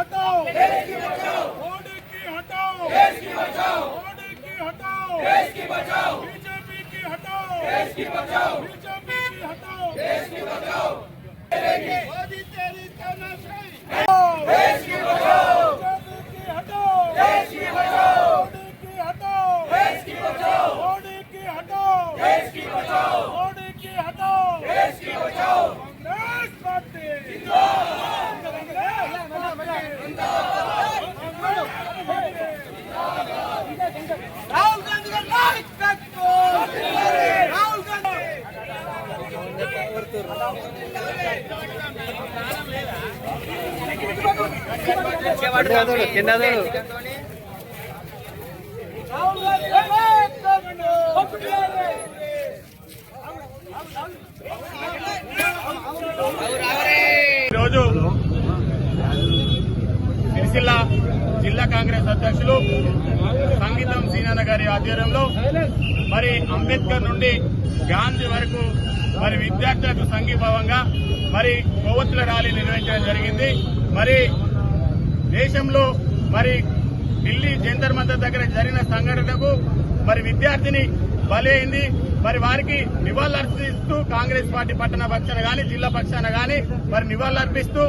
हटाओ, मोदी की हटाओ, मोदी की हटाओ, बीजेपी की हटाओ, बीजेपी की हटाओ, मोदी तेरी तानाशाही, देश की बचाओ, बीजेपी की हटाओ, देश की बचाओ, मोदी की हटाओ, देश की बचाओ, मोदी की हटाओ, देश की बचाओ, मोदी की हटाओ, देश की बचाओ, कांग्रेस पार्टी राहुल गांधी का नायकत्व, राहुल गांधी ఈరోజు సిరిసిల్ల జిల్లా కాంగ్రెస్ అధ్యక్షులు సంగీతం సీనన్న గారి ఆధ్వర్యంలో మరి అంబేద్కర్ నుండి గాంధీ వరకు మరి విద్యార్థులకు సంఘీభావంగా మరి కొవ్వొత్తుల ర్యాలీ నిర్వహించడం జరిగింది. మరి దేశంలో మరి ఢిల్లీ జంతర్ మంతర్ దగ్గర జరిగిన సంఘటనకు మరి విద్యార్థిని బలి అయింది. మరి వారికి నివాళులర్పిస్తూ కాంగ్రెస్ పార్టీ పట్టణ పక్షాన గాని జిల్లా పక్షాన గాని మరి నివాళులర్పిస్తూ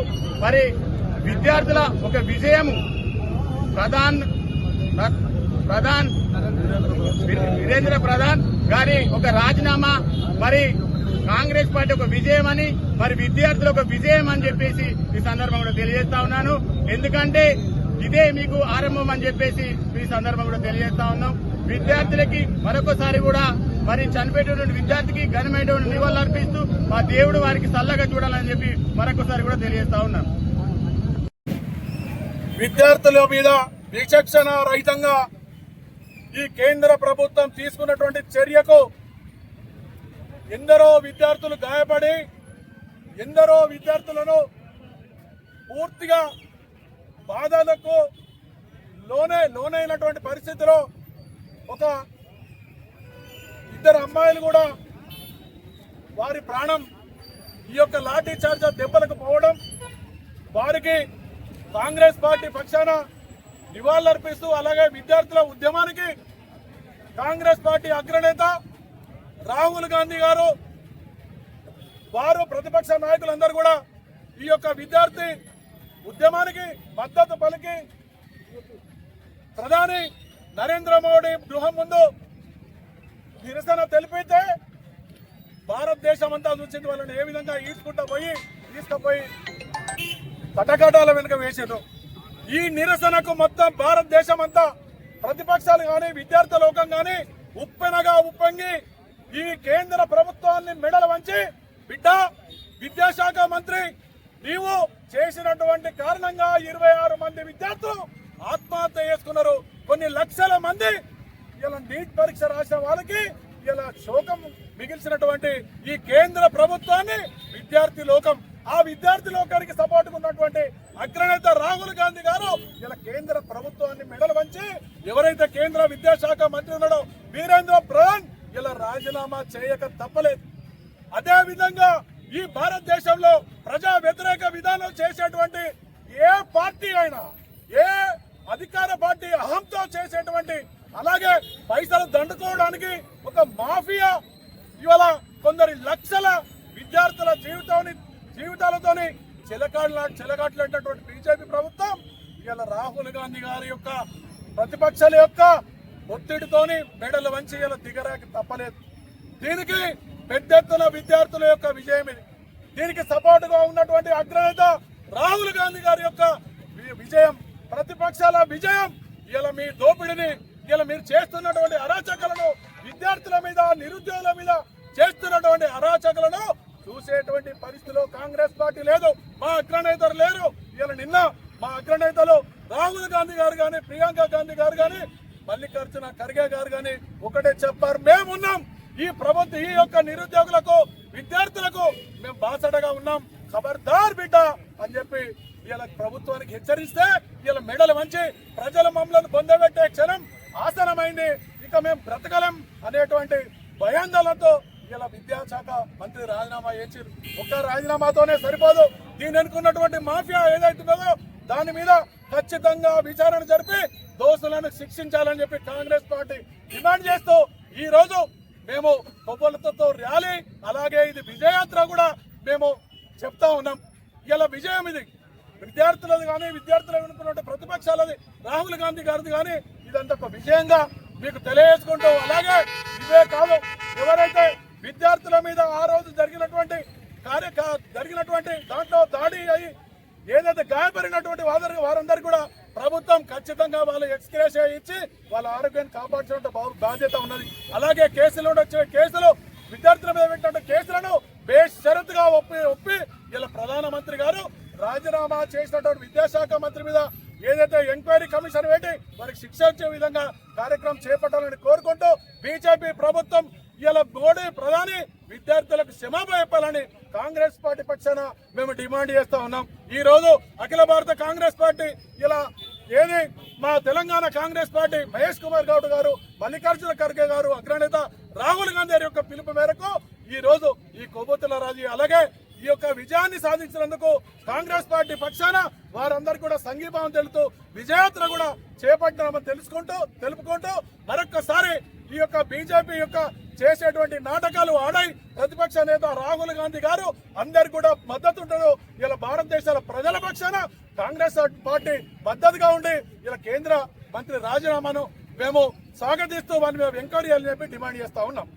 మరి విద్యార్థుల ఒక విజయము వీరేంద్ర ప్రధాన్ గారి ఒక రాజీనామా మరి కాంగ్రెస్ పార్టీ ఒక విజయం అని మరి విద్యార్థుల ఒక విజయం అని చెప్పేసి ఈ సందర్భంలో తెలియజేస్తా ఉన్నాను. ఎందుకంటే ఇదే మీకు ఆరంభం అని చెప్పేసి ఈ సందర్భంలో తెలియజేస్తా ఉన్నాం. విద్యార్థులకి మరొకసారి కూడా మరి చనిపోయేటువంటి విద్యార్థికి ఘనమైనటువంటి నివాళులు అర్పిస్తూ మా దేవుడు వారికి చల్లగా చూడాలని చెప్పి మరొకసారి కూడా తెలియజేస్తా ఉన్నాం. విద్యార్థుల మీద విచక్షణ రహితంగా ఈ కేంద్ర ప్రభుత్వం తీసుకున్నటువంటి చర్యకు ఎందరో విద్యార్థులు గాయపడి ఎందరో విద్యార్థులను పూర్తిగా బాధలకు లోనైనటువంటి పరిస్థితిలో ఒక ఇద్దరు అమ్మాయిలు కూడా వారి ప్రాణం ఈ యొక్క లాఠీ చార్జ్ దెబ్బలకు పోవడం వారికి కాంగ్రెస్ పార్టీ పక్షాన నివాళులర్పిస్తూ అలాగే విద్యార్థుల ఉద్యమానికి కాంగ్రెస్ పార్టీ అగ్రనేత రాహుల్ గాంధీ గారు వారు ప్రతిపక్ష నాయకులందరూ కూడా ఈ యొక్క విద్యార్థి ఉద్యమానికి మద్దతు పలికి ప్రధాని నరేంద్ర మోడీ గృహం ముందు నిరసన తెలిపితే భారతదేశం అంతా చూసింది వాళ్ళని ఏ విధంగా తీసుకుపోయి కటకటాల వెనుక వేసారు. ఈ నిరసనకు మొత్తం భారతదేశం అంతా ప్రతిపక్షాలు కానీ విద్యార్థి లోకం కానీ ఉప్పొంగి ఈ కేంద్ర ప్రభుత్వాన్ని మెడలు వంచి బిడ్డ విద్యాశాఖ మంత్రి నీవు చేసినటువంటి కారణంగా 26 మంది విద్యార్థులు ఆత్మహత్య చేసుకున్నారు. కొన్ని లక్షల మంది ఇలా నీట్ పరీక్ష రాసిన వాళ్ళకి ఇలా శోకం మిగిల్చినటువంటి ఈ కేంద్ర ప్రభుత్వాన్ని విద్యార్థి లోకం ఆ విద్యార్థి లోకానికి సపోర్ట్ ఉన్నటువంటి అగ్రనేత రాహుల్ గాంధీ గారు ఇలా కేంద్ర ప్రభుత్వాన్ని మెడలు వంచి ఎవరైతే కేంద్ర విద్యాశాఖ మంత్రి ఉన్నాడో వీరేంద్ర ప్రధాన్ ఇలా రాజీనామా చేయక తప్పలేదు. అదే విధంగా ఈ భారతదేశంలో ప్రజా వ్యతిరేక విధానం చేసేటువంటి ఏ పార్టీ అయినా ఏ అధికార పార్టీ అహంతో చేసేటువంటి అలాగే పైసలు దండుకోవడానికి ఒక మాఫియా ఇవాళ కొందరి లక్షల విద్యార్థుల జీవితాలతోని చెలగాట్లేటటువంటి బీజేపీ ప్రభుత్వం ఇవాళ రాహుల్ గాంధీ గారి యొక్క ప్రతిపక్షాల యొక్క ఒత్తిడితోని మెడలు వంచి ఇలా దిగరాకి తప్పలేదు. దీనికి పెద్ద ఎత్తున విద్యార్థుల యొక్క విజయం ఇది. దీనికి సపోర్టుగా ఉన్నటువంటి అగ్రనేత రాహుల్ గాంధీ గారి యొక్క విజయం ప్రతిపక్షాల విజయం. ఇలా మీ దోపిడిని ఇలా మీరు చేస్తున్నటువంటి అరాచకాలను విద్యార్థుల మీద నిరుద్యోగుల మీద చేస్తున్నటువంటి అరాచకాలను చూసేటువంటి పరిస్థితిలో కాంగ్రెస్ పార్టీ లేదు, మా అగ్రనేతలు లేరు. ఇలా నిన్న మా అగ్రనేతలు రాహుల్ గాంధీ గారు కానీ ప్రియాంక గాంధీ గారు కానీ మల్లికార్జున ఖర్గే గారు కానీ ఒకటే చెప్పారు, మేమున్నాం ఈ ప్రభుత్వం ఈ యొక్క నిరుద్యోగులకు విద్యార్థులకు మేము బాసటగా ఉన్నాం, ఖబర్దార్ బిడ్డ అని చెప్పి ఇలా ప్రభుత్వానికి హెచ్చరిస్తే ఇలా మెడలు వంచి ప్రజల మమ్మల్ని పొందబెట్టే క్షణం ఆసనమైంది, ఇక మేము బ్రతకలేం అనేటువంటి భయాందోళనతో ఇలా విద్యాశాఖ మంత్రి రాజీనామా చేశారు. ఒక్క రాజీనామాతోనే సరిపోదు, దీని అనుకున్నటువంటి మాఫియా ఏదైతుందో దాని మీద ఖచ్చితంగా విచారణ జరిపి దోషులను శిక్షించాలని చెప్పి కాంగ్రెస్ పార్టీ డిమాండ్ చేస్తూ ఈ రోజు మేము కొవ్వొలతో ర్యాలీ అలాగే ఇది విజయయాత్ర కూడా మేము చెప్తా ఉన్నాం. ఇలా విజయం ఇది విద్యార్థులది కానీ విద్యార్థులు అనుకున్న ప్రతిపక్షాలది రాహుల్ గాంధీ గారిది కానీ ఇదంతా ఒక విజయంగా మీకు తెలియజేసుకుంటూ అలాగే ఇవే కాదు ఎవరైతే విద్యార్థుల మీద ఆ రోజు జరిగినటువంటి దాంట్లో దాడి అయి ఏదైతే గాయపడినటువంటి వారందరికీ కూడా ప్రభుత్వం ఖచ్చితంగా వాళ్ళ ఎక్స్గ్రేషియా ఇచ్చి వాళ్ళ ఆరోగ్యాన్ని కాపాడుతున్న బాధ్యత ఉన్నది. అలాగే కేసులు విద్యార్థుల మీద పెట్టిన కేసులను బేషరతుగా ఒప్పి ఇలా ప్రధానమంత్రి గారు రాజీనామా చేసినటువంటి విద్యాశాఖ మంత్రి మీద ఏదైతే ఎంక్వైరీ కమిషన్ పెట్టి వారికి శిక్ష ఇచ్చే విధంగా కార్యక్రమం చేపట్టాలని కోరుకుంటూ బీజేపీ ప్రభుత్వం ఇలా మోడీ ప్రధాని విద్యార్థులకు క్షమాపణ చెప్పాలని కాంగ్రెస్ పార్టీ పక్షాన మేము డిమాండ్ చేస్తా ఉన్నాం. ఈ రోజు అఖిల భారత కాంగ్రెస్ పార్టీ ఇలా ఏది మా తెలంగాణ కాంగ్రెస్ పార్టీ మహేష్ కుమార్ గౌడ్ గారు, మల్లికార్జున ఖర్గే గారు, అగ్రనేత రాహుల్ గాంధీ గారి యొక్క పిలుపు మేరకు ఈ రోజు ఈ కొవ్వొత్తుల రాజీ అలాగే ఈ యొక్క విజయాన్ని సాధించినందుకు కాంగ్రెస్ పార్టీ పక్షాన వారందరూ కూడా సంఘీభావం తెలుపుతూ విజయాత్ర కూడా చేపట్టినామని తెలుపుకుంటూ మరొక్కసారి ఈ యొక్క బీజేపీ యొక్క చేసేటువంటి నాటకాలు ఆడై ప్రతిపక్ష నేత రాహుల్ గాంధీ గారు అందరు కూడా మద్దతు ఉంటారు. ఇలా భారతదేశాల ప్రజల పక్షాన కాంగ్రెస్ పార్టీ మద్దతుగా ఉండి ఇలా కేంద్ర మంత్రి రాజీనామాను మేము స్వాగతిస్తూ వారిని ఎంక్వైరీ చేయాలని చెప్పి డిమాండ్ చేస్తా ఉన్నాం.